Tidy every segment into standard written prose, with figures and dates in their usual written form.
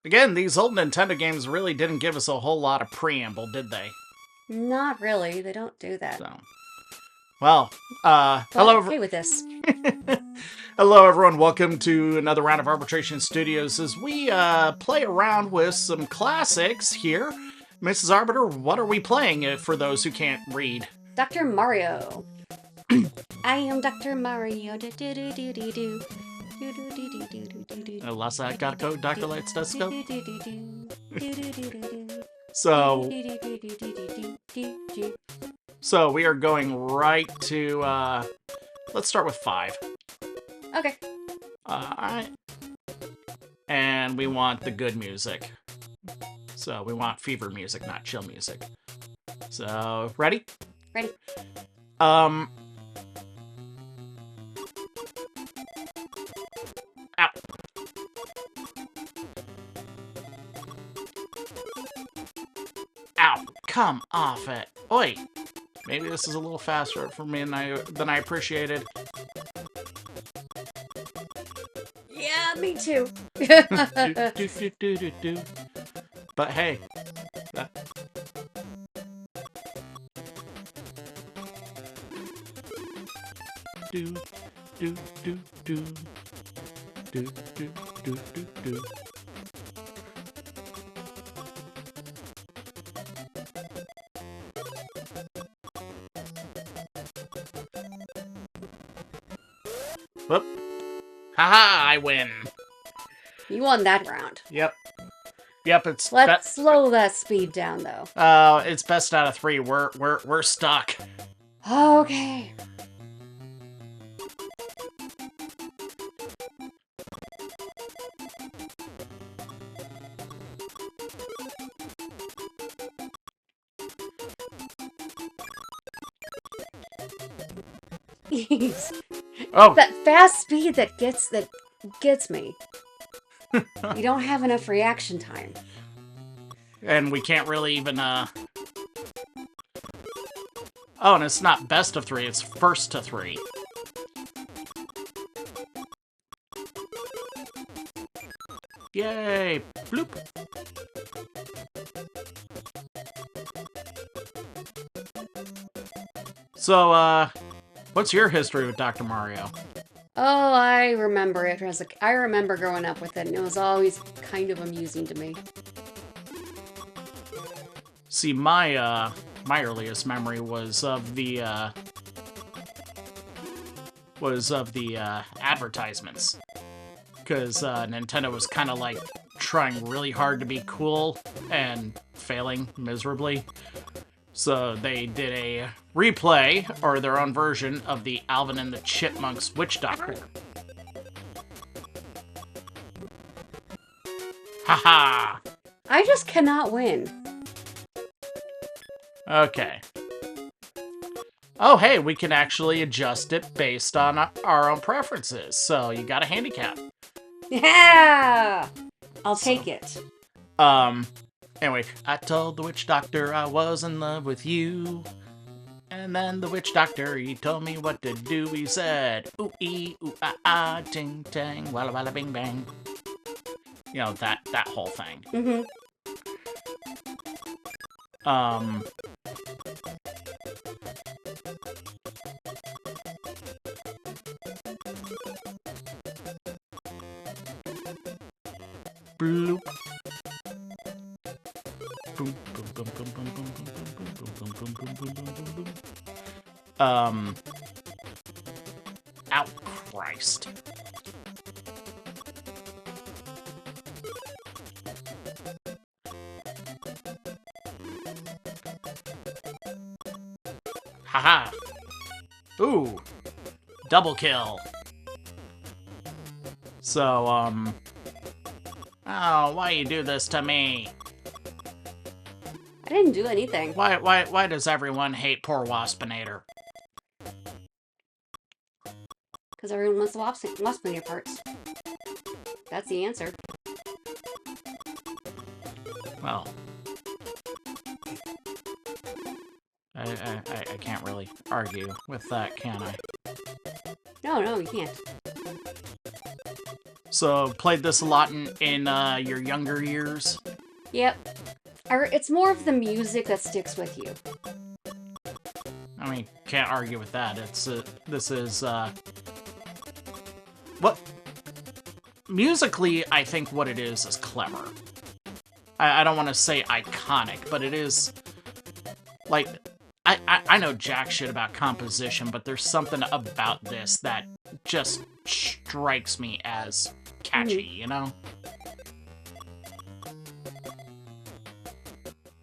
Again, these old Nintendo games really didn't give us a whole lot of preamble, did they? Not really. They don't do that. So, well, But hello, okay with this. hello everyone. Welcome to another round of Arbitration Studios as we play around with some classics here. Mrs. Arbiter, what are we playing for those who can't read? Dr. Mario. I am Dr. Mario. Do do do do do do. Unless I gotta go, Dr. Light Stethoscope. So we are going right to, let's start with 5. Okay. Alright. And we want the good music. So we want fever music, not chill music. So, ready? Ready. Ow. Ow. Come off it. Oi. Maybe this is a little faster for me than I appreciated. Yeah, me too. do. But hey. Do. Whoop. Haha, I win. You won that round. Yep, it's Let's slow that speed down though. It's best out of 3. We're stuck. Okay. Oh, that fast speed that gets me. You don't have enough reaction time. And we can't really even Oh, and it's not best of 3, it's first to 3. Yay! Bloop! So, what's your history with Dr. Mario? Oh, I remember it. I remember growing up with it, and it was always kind of amusing to me. See, my earliest memory was of the advertisements, because Nintendo was kind of like trying really hard to be cool and failing miserably. So they did a replay, or their own version, of the Alvin and the Chipmunks Witch Doctor. Haha! I just cannot win. Okay. Oh, hey, we can actually adjust it based on our own preferences, so you got a handicap. Yeah! I'll take it. Anyway, I told the witch doctor I was in love with you. And then the witch doctor, he told me what to do. He said, ooh-ee, ooh-ah-ah, ting-tang, walla-walla, bing-bang. You know, that whole thing. Mm-hmm. Bloop. Ow, Christ. Haha. Ooh. Double kill. So, oh, why you do this to me? I didn't do anything. Why does everyone hate poor Waspinator? Because everyone wants the Waspinator parts. That's the answer. Well, I can't really argue with that, can I? No, you can't. So, played this a lot in your younger years? Yep. It's more of the music that sticks with you. I mean, can't argue with that. This is, what... Musically, I think what it is clever. I don't want to say iconic, but it is, like... I know jack shit about composition, but there's something about this that just strikes me as catchy, you know?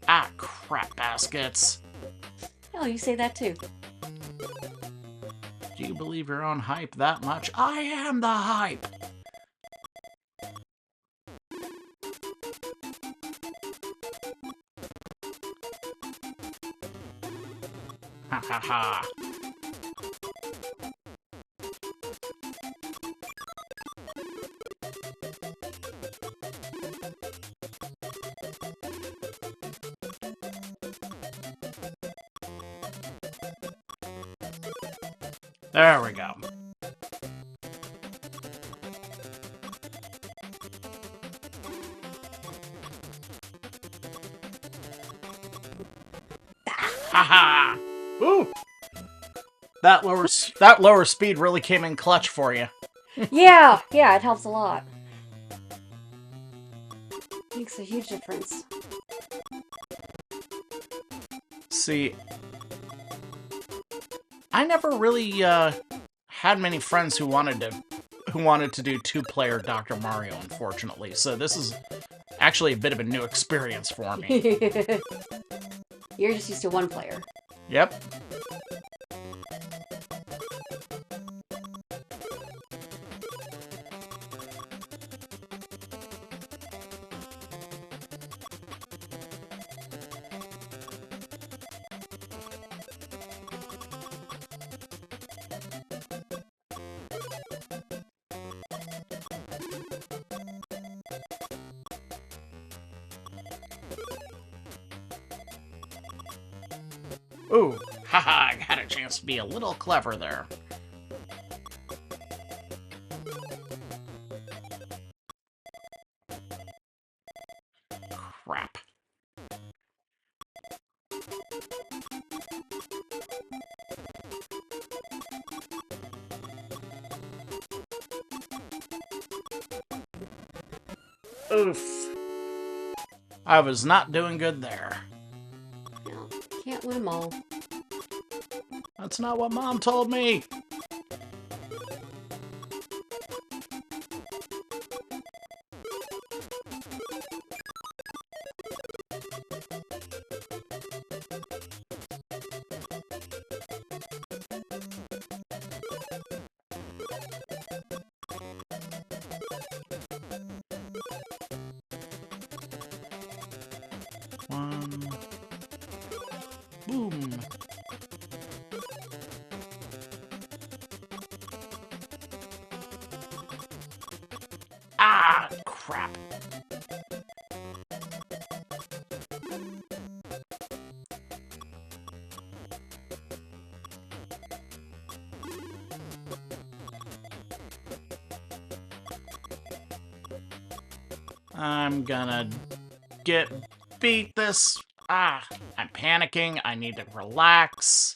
Ah, crap baskets. Oh, you say that too. Do you believe your own hype that much? I am the hype! Ha ha ha. There we go. Haha! Ooh! That lower speed really came in clutch for you. Yeah, it helps a lot. Makes a huge difference. See, I never really had many friends who wanted to do two-player Dr. Mario, unfortunately. So this is actually a bit of a new experience for me. You're just used to one player. Yep. Ooh, haha, I got a chance to be a little clever there. Crap. Oof. I was not doing good there. No, can't win them all. That's not what Mom told me. One. Boom. Ah, crap. I'm gonna beat this. Ah, I'm panicking. I need to relax.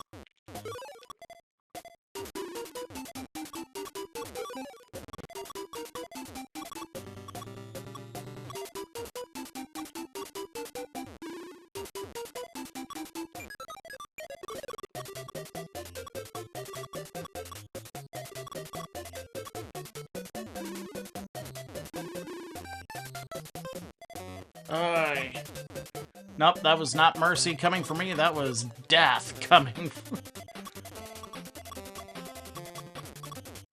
Nope, that was not mercy coming for me. That was death coming.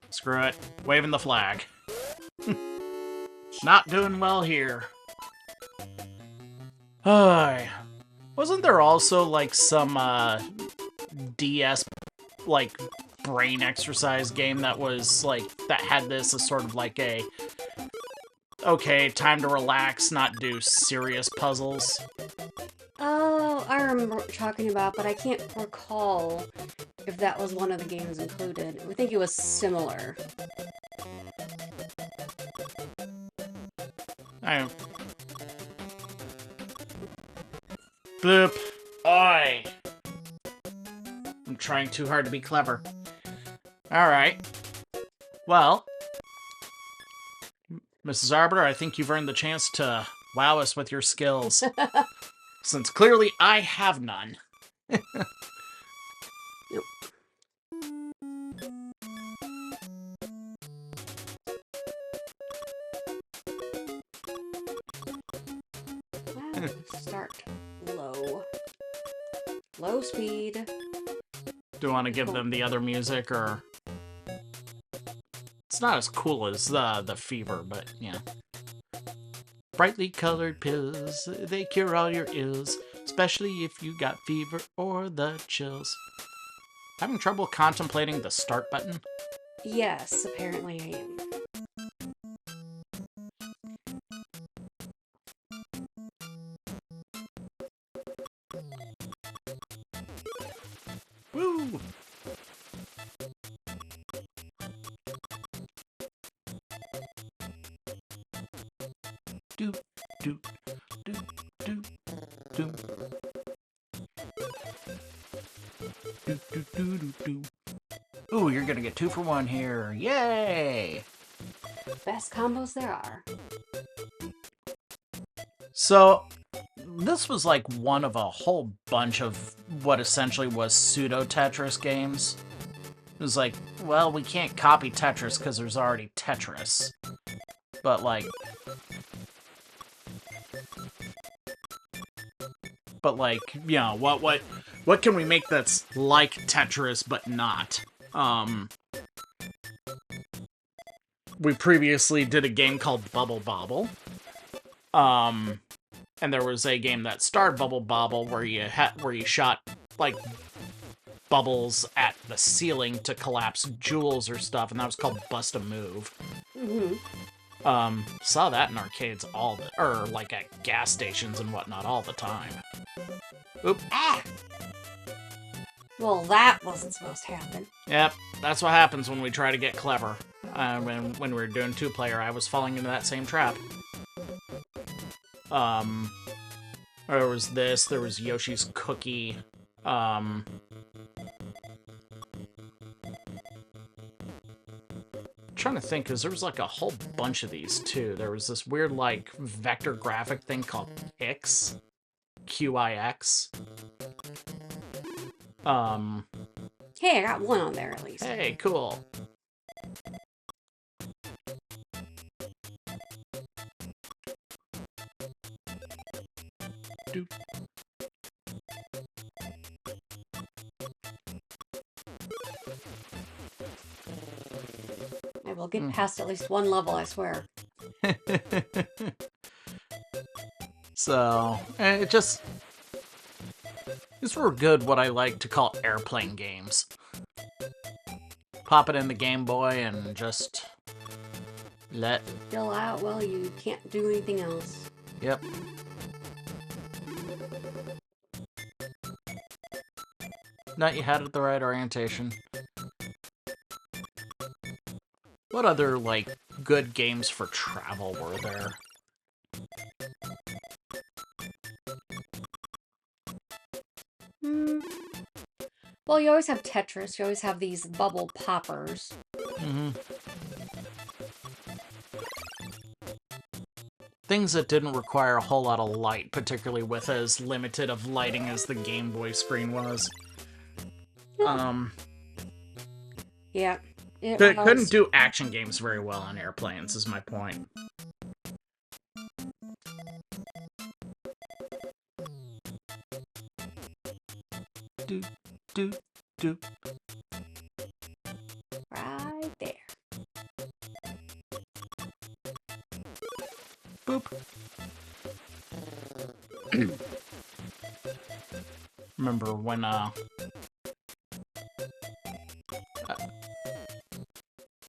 Screw it. Waving the flag. Not doing well here. Wasn't there also, like, some, DS, like, brain exercise game that was, like, that had this as sort of like a... Okay, time to relax, not do serious puzzles. Oh, I remember what you're talking about, but I can't recall if that was one of the games included. I think it was similar. I... Boop. Oi. I'm trying too hard to be clever. Alright. Well, Mrs. Arbiter, I think you've earned the chance to wow us with your skills. Since clearly I have none. Nope. Well, start low. Low speed. Do you want to give them the other music, or... It's not as cool as the Fever, but yeah. Brightly colored pills, they cure all your ills, especially if you got fever or the chills. Having trouble contemplating the start button? Yes, apparently I am. Woo! Doop, doop, doop, doop, doop. Doop, doop, doop, doop, doop. Ooh, you're gonna get 2 for 1 here. Yay! Best combos there are. So, this was like one of a whole bunch of what essentially was pseudo-Tetris games. It was like, well, we can't copy Tetris because there's already Tetris. But like... you know, what can we make that's like Tetris but not? We previously did a game called Bubble Bobble. And there was a game that starred Bubble Bobble where you shot like bubbles at the ceiling to collapse jewels or stuff, and that was called Bust a Move. Mm-hmm. Saw that in arcades or like at gas stations and whatnot all the time. Oop. Ah! Well, that wasn't supposed to happen. Yep, that's what happens when we try to get clever. When we were doing 2-player, I was falling into that same trap. There was this, there was Yoshi's Cookie, trying to think, because there was like a whole bunch of these too. There was this weird like vector graphic thing called Qix. Qix. Hey, I got one on there at least. Hey, cool. Doop. I will get past at least one level, I swear. So, it's were good what I like to call airplane games. Pop it in the Game Boy and just let... Chill out, well, you can't do anything else. Yep. Not you had it the right orientation. What other, like, good games for travel were there? Well, you always have Tetris. You always have these bubble poppers. Mm-hmm. Things that didn't require a whole lot of light, particularly with as limited of lighting as the Game Boy screen was. Yeah. Couldn't do action games very well on airplanes, is my point. Do, do, do. Right there. Boop. Remember when, I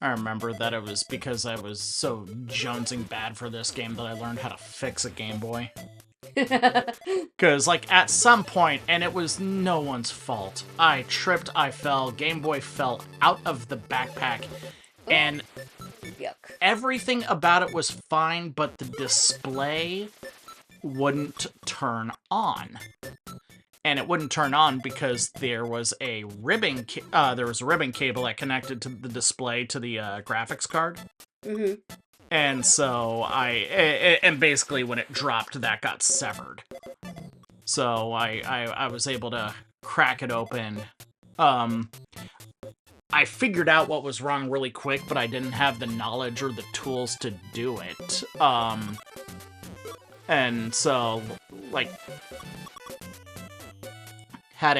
remember that it was because I was so jonesing bad for this game that I learned how to fix a Game Boy. Because, like, at some point, and it was no one's fault, I tripped, I fell, Game Boy fell out of the backpack, and Yuck. Everything about it was fine, but the display wouldn't turn on. And it wouldn't turn on because there was a ribbon cable that connected to the display to the graphics card. Mm-hmm. And so and basically when it dropped, that got severed. So I was able to crack it open. I figured out what was wrong really quick, but I didn't have the knowledge or the tools to do it. And so, like, had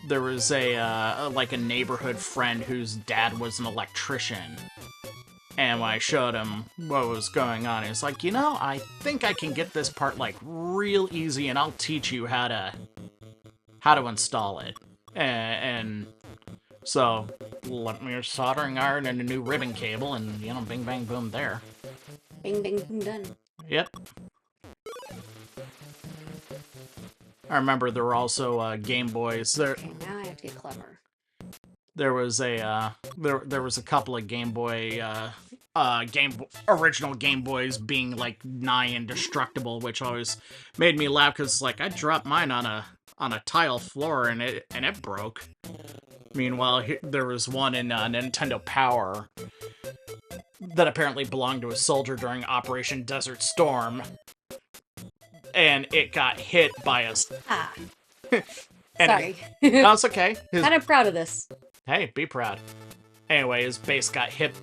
there was like a neighborhood friend whose dad was an electrician. And when I showed him what was going on, he was like, I think I can get this part, like, real easy, and I'll teach you how to install it. And so, lent me a soldering iron and a new ribbon cable, and, bing, bang, boom, there. Bing, bing, boom, done. Yep. I remember there were also Game Boys. Okay, now I have to get clever. There was a there was a couple of Game Boy original Game Boys being like nigh indestructible, which always made me laugh because like I dropped mine on a tile floor and it broke. Meanwhile, there was one in Nintendo Power that apparently belonged to a soldier during Operation Desert Storm, and it got hit by a. Sorry. No, it's okay. Kind of proud of this. Hey, be proud. Anyway, his base got hit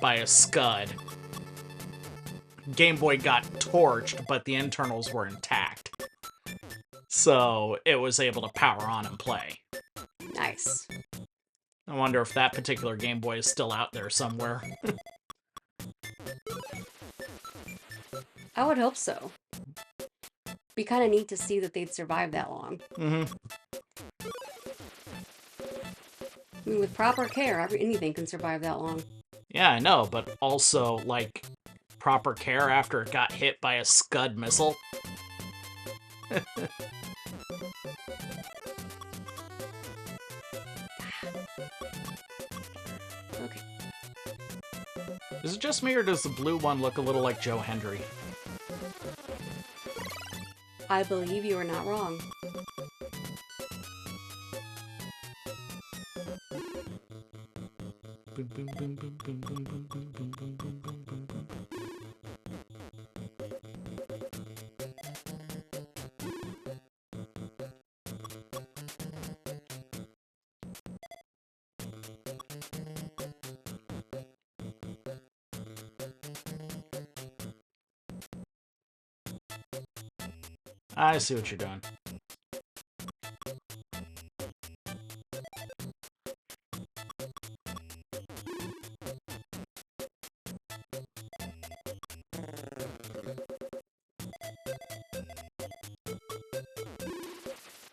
by a scud. Game Boy got torched, but the internals were intact. So it was able to power on and play. Nice. I wonder if that particular Game Boy is still out there somewhere. I would hope so. Be kind of neat to see that they'd survive that long. Mm-hmm. I mean, with proper care, anything can survive that long. Yeah, I know, but also, like, proper care after it got hit by a Scud missile. Okay. Is it just me, or does the blue one look a little like Joe Hendry? I believe you are not wrong. Boom, boom, boom, boom, boom, boom, boom, boom, boom, boom, boom, boom, boom, boom. I see what you're doing.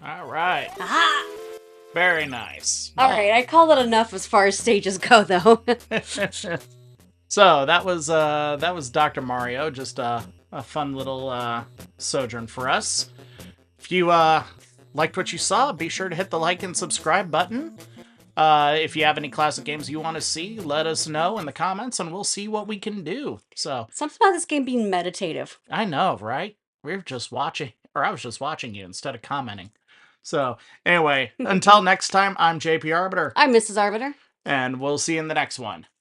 All right. Aha! Very nice. All right, I call it enough as far as stages go, though. So that was Dr. Mario, just a fun little sojourn for us. If you liked what you saw, be sure to hit the like and subscribe button. If you have any classic games you want to see, let us know in the comments, and we'll see what we can do. So Something about this game being meditative. I know, right? We're just watching, or I was just watching you instead of commenting. So anyway, until next time, I'm JP Arbiter. I'm Mrs. Arbiter. And we'll see you in the next one.